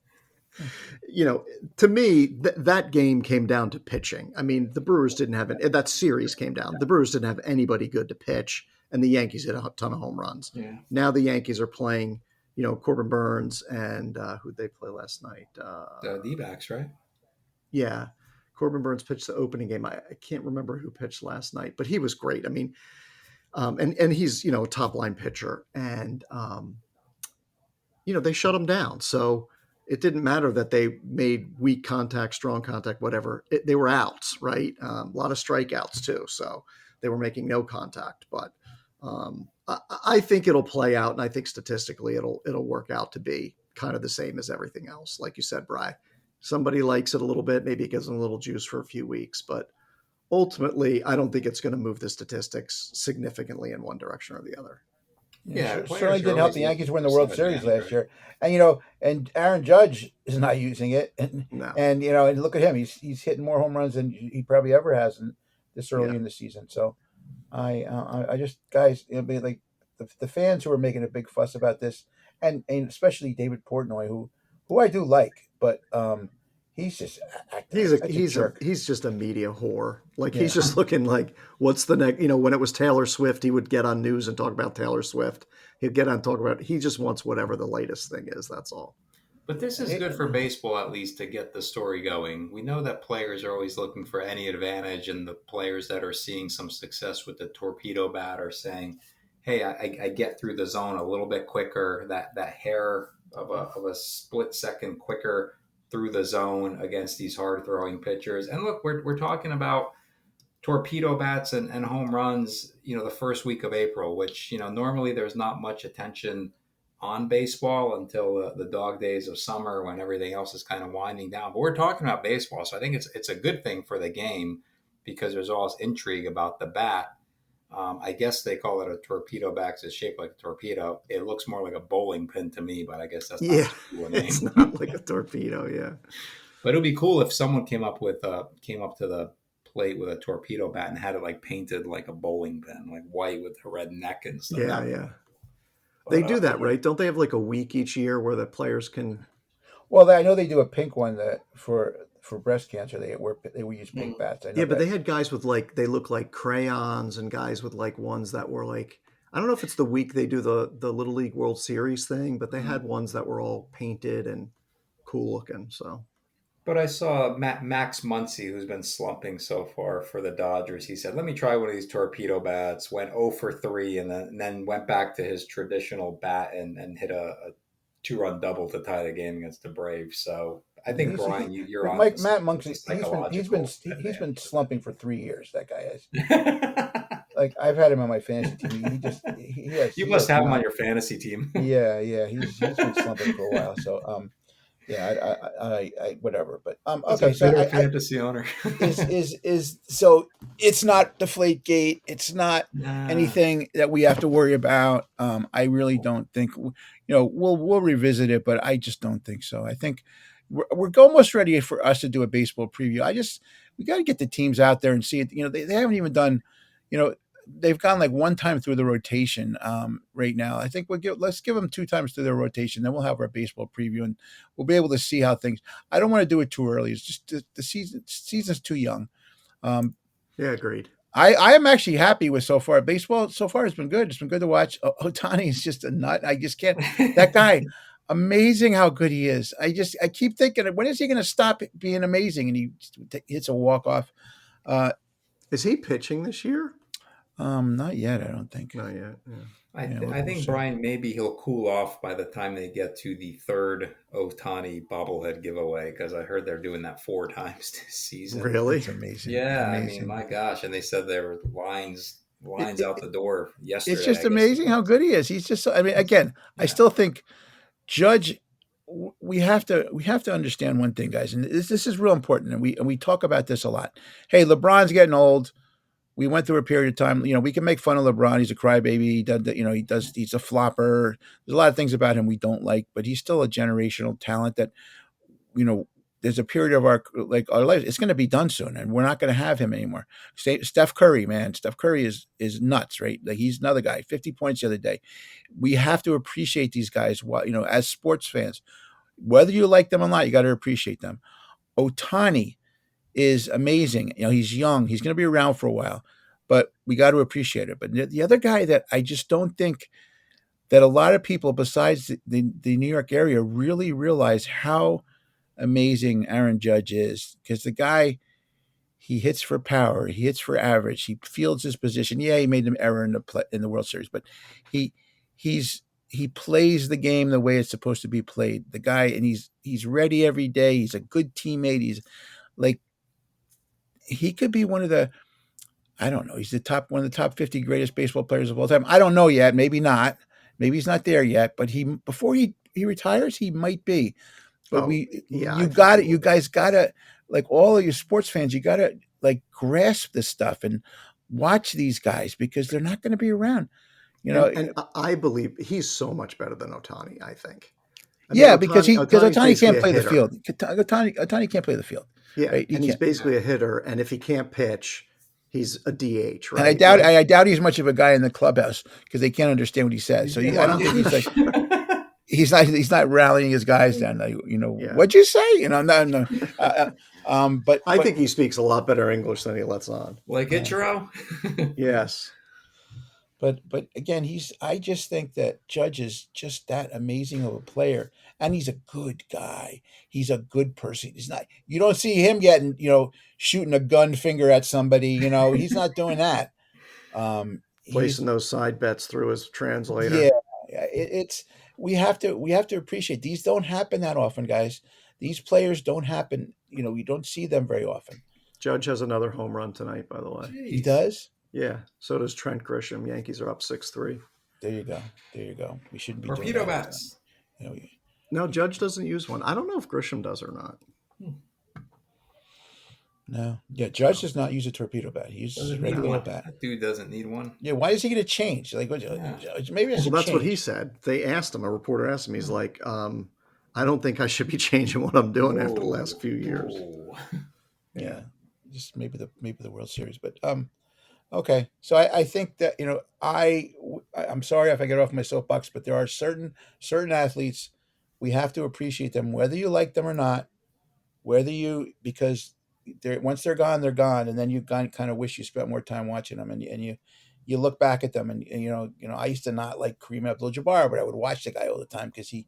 to me, that game came down to pitching. I mean, the Brewers didn't have that series came down. The Brewers didn't have anybody good to pitch, and the Yankees hit a ton of home runs. Yeah. Now the Yankees are playing, Corbin Burns and who'd they play last night? The D-backs, right? Yeah. Corbin Burns pitched the opening game. I can't remember who pitched last night, but he was great. I mean, and he's, a top line pitcher, and, they shut him down. So it didn't matter that they made weak contact, strong contact, whatever. They were outs, right? A lot of strikeouts too. So they were making no contact, but I think it'll play out, and I think statistically it'll work out to be kind of the same as everything else. Like you said, Bri, somebody likes it a little bit, maybe it gives them a little juice for a few weeks, but ultimately, I don't think it's going to move the statistics significantly in one direction or the other. Yeah, Certainly players are didn't help always the Yankees looking win for the World some Series advantage, last right? year, and Aaron Judge is not using it, No. and look at him, he's hitting more home runs than he probably ever has this early Yeah. in the season. So I just guys, it'll be like the fans who are making a big fuss about this, and especially David Portnoy, who I do like, but he's just acting like such a jerk. He's just a media whore. Like he's Yeah. just looking like what's the next, when it was Taylor Swift, he would get on news and talk about Taylor Swift. He'd get on talk about he just wants whatever the latest thing is, that's all. But this is It- good for baseball, at least, to get the story going. We know that players are always looking for any advantage, and the players that are seeing some success with the torpedo bat are saying, "Hey, I get through the zone a little bit quicker. That hair of a split second quicker through the zone against these hard throwing pitchers." And look, we're talking about torpedo bats and home runs, the first week of April, which, normally there's not much attention on baseball until the dog days of summer when everything else is kind of winding down. But we're talking about baseball, so I think it's a good thing for the game because there's all this intrigue about the bat. I guess they call it a torpedo bat 'cause it's shaped like a torpedo. It looks more like a bowling pin to me, but I guess that's not Yeah. as cool a It's name. not like a torpedo. Yeah. But it would be cool if someone came up to the plate with a torpedo bat and had it like painted like a bowling pin, like white with a red neck and stuff. Yeah. Yeah. They But do that, right? Don't they have like a week each year where the players can? Well, I know they do a pink one that for breast cancer they will use pink bats. I know Yeah, but that. they had guys with like they look like crayons and guys with like ones that were like I don't know if it's the week they do the Little League World Series thing, but they had ones that were all painted and cool looking. So But I saw Max Muncy, who's been slumping so far for the Dodgers. He said, "Let me try one of these torpedo bats." Went 0 for 3, and then went back to his traditional bat and hit a 2-run double to tie the game against the Braves. So I think Brian, you're on Mike to Matt something Monk. with the He's psychological been slumping for 3 years. That guy has. advantage. Like I've had him on my fantasy team. You he must has have him on not. your fantasy team. Yeah. He's been slumping for a while. So yeah, I whatever. But That's a okay. So bitter fantasy owner. so it's not Deflate Gate. It's not Nah. anything that we have to worry about. I really don't think we'll revisit it, but I just don't think so. I think we're almost ready for us to do a baseball preview. We got to get the teams out there and see it. They haven't even done. They've gone like one time through the rotation right now. I think let's give them 2 times through their rotation. Then we'll have our baseball preview and we'll be able to see how things. I don't want to do it too early. It's just the season's too young. yeah, agreed. I am actually happy with so far. Baseball so far has been good. It's been good to watch. Otani is just a nut. I just can't. That guy, amazing how good he is. I keep thinking, when is he going to stop being amazing? And he hits a walk off. Is he pitching this year? Not yet. I don't think. Not yet. Yeah. I think, Brian, maybe he'll cool off by the time they get to the third Otani bobblehead giveaway because I heard they're doing that 4 times this season. Really? It's amazing. Yeah, amazing. I mean, my gosh, and they said there were lines out the door yesterday. It's just I guess. amazing how good he is. He's just. I mean, again, I still think Judge. We have to understand one thing, guys, and this is real important, and we talk about this a lot. Hey, LeBron's getting old. We went through a period of time. We can make fun of LeBron. He's a crybaby. He's a flopper. There's a lot of things about him we don't like, but he's still a generational talent that, there's a period of our life. It's going to be done soon, and we're not going to have him anymore. Steph Curry, man. Steph Curry is nuts, right? Like he's another guy, 50 points the other day. We have to appreciate these guys. As sports fans, whether you like them or not, you got to appreciate them. Otani is amazing. He's young. He's going to be around for a while, but we got to appreciate it. But the other guy that I just don't think that a lot of people besides the New York area really realize how amazing Aaron Judge is, because the guy, he hits for power, he hits for average, he fields his position. Yeah, he made an error in the World Series, but he plays the game the way it's supposed to be played. The guy, and he's ready every day. He's a good teammate. He's like, he could be one of the, I don't know, he's one of the top 50 greatest baseball players of all time. I don't know yet. Maybe not. Maybe he's not there yet, but before he retires, he might be. But you guys got to, like all of you sports fans, you got to like grasp this stuff and watch these guys because they're not going to be around. And I believe he's so much better than Ohtani, I think. Because Ohtani's Ohtani can't basically play a the hitter. field. Ohtani can't play the field. Yeah, right? and he's basically a hitter, and if he can't pitch, he's a DH, right? And I doubt he's much of a guy in the clubhouse because they can't understand what he says. So I don't think he's like he's not rallying his guys down. Like, what'd you say? No. But I think he speaks a lot better English than he lets on. Like Ichiro? Yes. But again, I just think that Judge is just that amazing of a player, and he's a good guy. He's a good person. He's not. You don't see him getting shooting a gun finger at somebody. He's not doing that. Placing those side bets through his translator. Yeah, it's we have to appreciate these. Don't happen that often, guys. These players don't happen. We don't see them very often. Judge has another home run tonight, by the way. Jeez. He does. Yeah, so does Trent Grisham. Yankees are up 6-3. There you go. We shouldn't be Torpedo doing that. bats. No, Judge doesn't use one. I don't know if Grisham does or not. No. Yeah, Judge does not use a torpedo bat. He uses a regular bat. That dude doesn't need one. Yeah, why is he going to change? Like, maybe that's what he said. They asked him. A reporter asked him. He's like, I don't think I should be changing what I'm doing after the last few years. Yeah, just maybe the World Series, but okay. So I think that I'm sorry if I get off my soapbox, but there are certain athletes we have to appreciate them, whether you like them or not. Because once they're gone, and then you kind of wish you spent more time watching them, and you look back at them, and I used to not like Kareem Abdul-Jabbar, but I would watch the guy all the time because he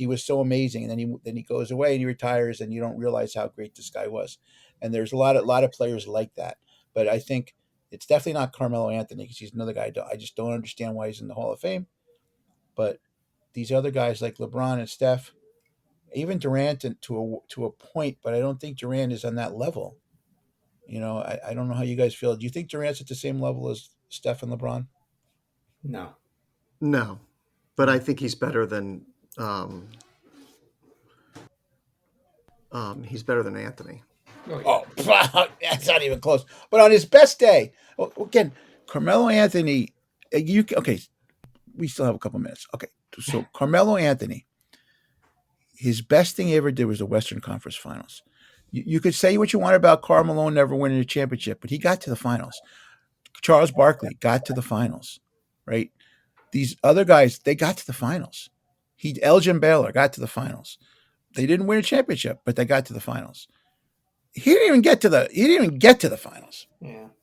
was so amazing, and then he goes away and he retires, and you don't realize how great this guy was. And there's a lot of players like that, but I think it's definitely not Carmelo Anthony because he's another guy I just don't understand why he's in the Hall of Fame. But these other guys like LeBron and Steph, even Durant to a point, but I don't think Durant is on that level. I don't know how you guys feel. Do you think Durant's at the same level as Steph and LeBron? No, but I think he's better than Anthony. Oh, that's not even close. But on his best day, again, Carmelo Anthony. We still have a couple minutes. Okay, so Carmelo Anthony, his best thing he ever did was the Western Conference Finals. You could say what you want about Carmelo never winning a championship, but he got to the finals. Charles Barkley got to the finals, right? These other guys, they got to the finals. Elgin Baylor got to the finals. They didn't win a championship, but they got to the finals. He didn't even get to the finals.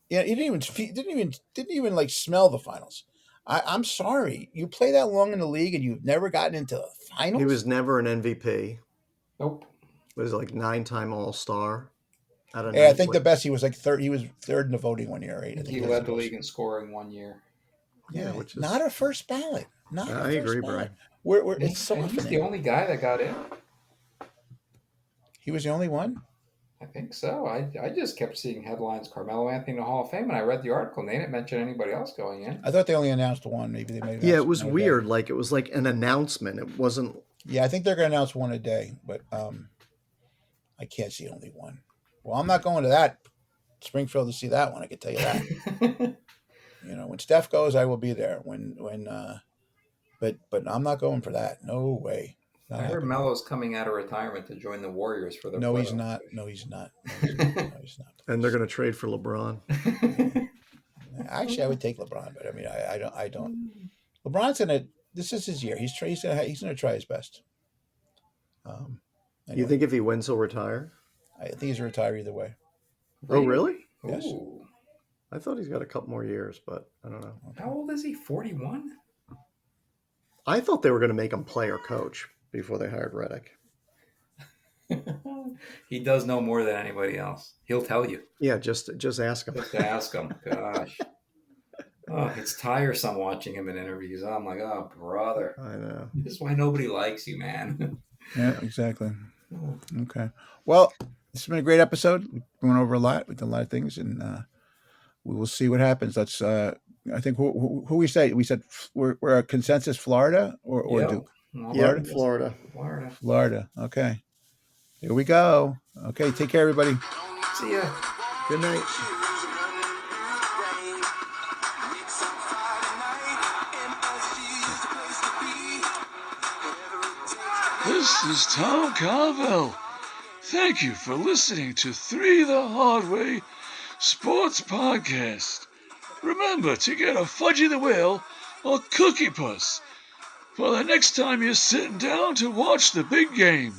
Yeah, he didn't even like smell the finals. I'm sorry. You play that long in the league and you've never gotten into the finals? He was never an MVP. Nope. He was like 9-time All-Star. I think the best he was like third. He was third in the voting one year, right? I think he led the league in scoring one year. Yeah, which is not a first ballot. I agree, Brian. Brian. It's so he's the only guy that got in. He was the only one? I think so. I just kept seeing headlines, Carmelo Anthony in the Hall of Fame, and I read the article, and they didn't mention anybody else going in. I thought they only announced one. Maybe they made. Yeah, it was weird. Day. Like it was like an announcement. It wasn't. Yeah, I think they're going to announce one a day, but I can't see only one. Well, I'm not going to that Springfield to see that one. I can tell you that. When Steph goes, I will be there. But I'm not going for that. No way. I heard Melo's coming out of retirement to join the Warriors for the. No, he's not. No, he's not. And they're going to trade for LeBron. Actually, I would take LeBron, but I mean, I don't. LeBron's in it. This is his year. He's going to try his best. Anyway. You think if he wins, he'll retire? I think he's a retire either way. Oh, really? Yes. Ooh. I thought he's got a couple more years, but I don't know. How old is he? 41? I thought they were going to make him player coach before they hired Redick. He does know more than anybody else. He'll tell you. Yeah, just ask him. Just ask him. Gosh. Oh, it's tiresome watching him in interviews. I'm like, oh, brother. I know. This is why nobody likes you, man. Yeah, exactly. Okay. Well, this has been a great episode. We went over a lot. We did a lot of things, and we will see what happens. Let's. I think who we say we said we're a consensus Florida or yep. Duke. Florida. Florida. Okay. Here we go. Okay. Take care, everybody. See ya. Good night. This is Tom Carvel. Thank you for listening to 3 the Hard Way Sports Podcast. Remember to get a Fudgy the Whale or Cookie Puss for the next time you're sitting down to watch the big game.